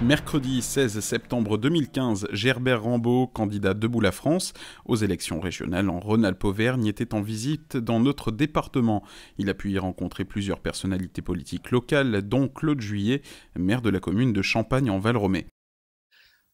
Mercredi 16 septembre 2015, Gerbert Rambaud, candidat Debout la France, aux élections régionales en Rhône-Alpes-Auvergne, était en visite dans notre département. Il a pu y rencontrer plusieurs personnalités politiques locales, dont Claude Juillet, maire de la commune de Champagne en Val-Romée.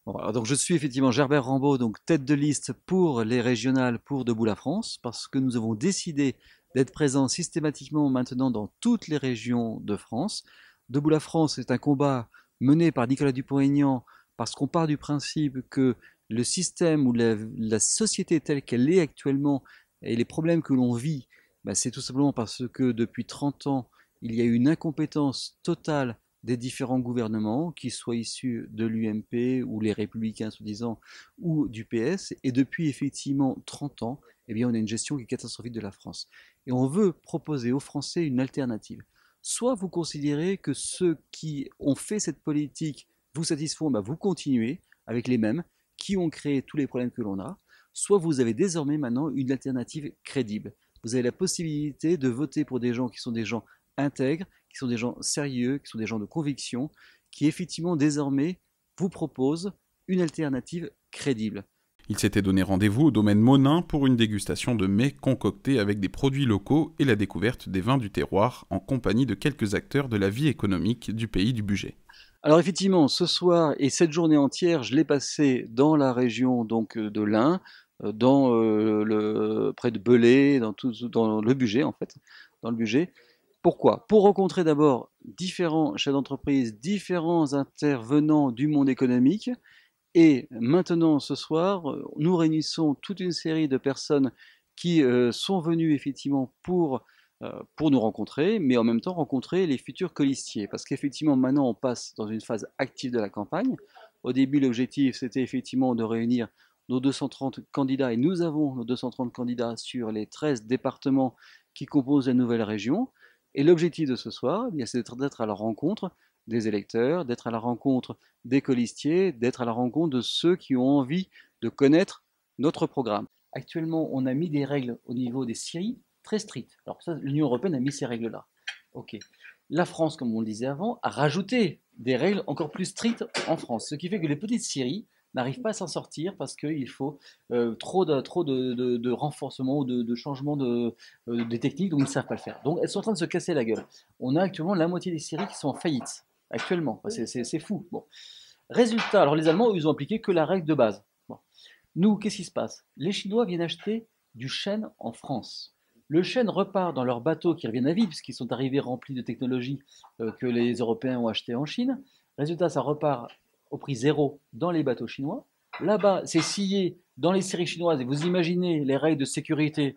Bon, alors donc je suis effectivement Gerbert Rambaud, donc tête de liste pour les régionales pour Debout la France, parce que nous avons décidé d'être présents systématiquement maintenant dans toutes les régions de France. Debout la France est un combat mené par Nicolas Dupont-Aignan, parce qu'on part du principe que le système ou la société telle qu'elle est actuellement et les problèmes que l'on vit, bah, c'est tout simplement parce que depuis 30 ans, il y a eu une incompétence totale des différents gouvernements, qu'ils soient issus de l'UMP ou les Républicains soi-disant ou du PS. Et depuis effectivement 30 ans, eh bien, on a une gestion qui est catastrophique de la France. Et on veut proposer aux Français une alternative. Soit vous considérez que ceux qui ont fait cette politique vous satisfont, bah vous continuez avec les mêmes qui ont créé tous les problèmes que l'on a, soit vous avez désormais maintenant une alternative crédible. Vous avez la possibilité de voter pour des gens qui sont des gens intègres, qui sont des gens sérieux, qui sont des gens de conviction, qui effectivement désormais vous proposent une alternative crédible. Il s'était donné rendez-vous au domaine Monin pour une dégustation de mets concoctés avec des produits locaux et la découverte des vins du terroir en compagnie de quelques acteurs de la vie économique du pays du Bugey. Alors effectivement, ce soir et cette journée entière, je l'ai passé dans la région donc de l'Ain, près de Belay, dans le Bugey en fait, dans le Bugey. Pourquoi? Pour rencontrer d'abord différents chefs d'entreprise, différents intervenants du monde économique. Et maintenant, ce soir, nous réunissons toute une série de personnes qui sont venues effectivement pour nous rencontrer, mais en même temps rencontrer les futurs colistiers. Parce qu'effectivement, maintenant, on passe dans une phase active de la campagne. Au début, l'objectif, c'était effectivement de réunir nos 230 candidats, et nous avons nos 230 candidats sur les 13 départements qui composent la nouvelle région. Et l'objectif de ce soir, eh bien, c'est d'être à la rencontre des électeurs, d'être à la rencontre des colistiers, d'être à la rencontre de ceux qui ont envie de connaître notre programme. Actuellement, on a mis des règles au niveau des scieries très strictes. Alors ça, l'Union européenne a mis ces règles-là. Ok. La France, comme on le disait avant, a rajouté des règles encore plus strictes en France, ce qui fait que les petites scieries n'arrivent pas à s'en sortir parce qu'il faut trop de renforcement ou de changement des techniques, donc ils ne savent pas le faire. Donc elles sont en train de se casser la gueule. On a actuellement la moitié des scieries qui sont en faillite, actuellement. C'est fou. Bon. Résultat, alors les Allemands, ils ont appliqué que la règle de base. Bon. Nous, qu'est-ce qui se passe? Les Chinois viennent acheter du chêne en France. Le chêne repart dans leurs bateaux qui reviennent à vide, puisqu'ils sont arrivés remplis de technologies que les Européens ont achetées en Chine. Résultat, ça repart au prix zéro dans les bateaux chinois. Là-bas, c'est scié dans les scieries chinoises. Et vous imaginez les règles de sécurité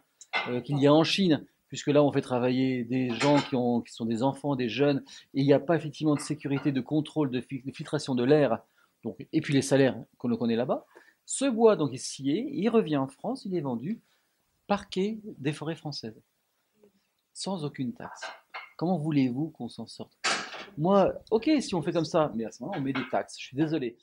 qu'il y a en Chine, puisque là, on fait travailler des gens qui sont des enfants, des jeunes, et il n'y a pas effectivement de sécurité, de contrôle, de filtration de l'air, donc, et puis les salaires qu'on connaît là-bas. Ce bois donc est scié, il revient en France, il est vendu parquet des forêts françaises, sans aucune taxe. Comment voulez-vous qu'on s'en sorte? Moi, ok, si on fait comme ça, mais à ce moment-là, on met des taxes. Je suis désolé.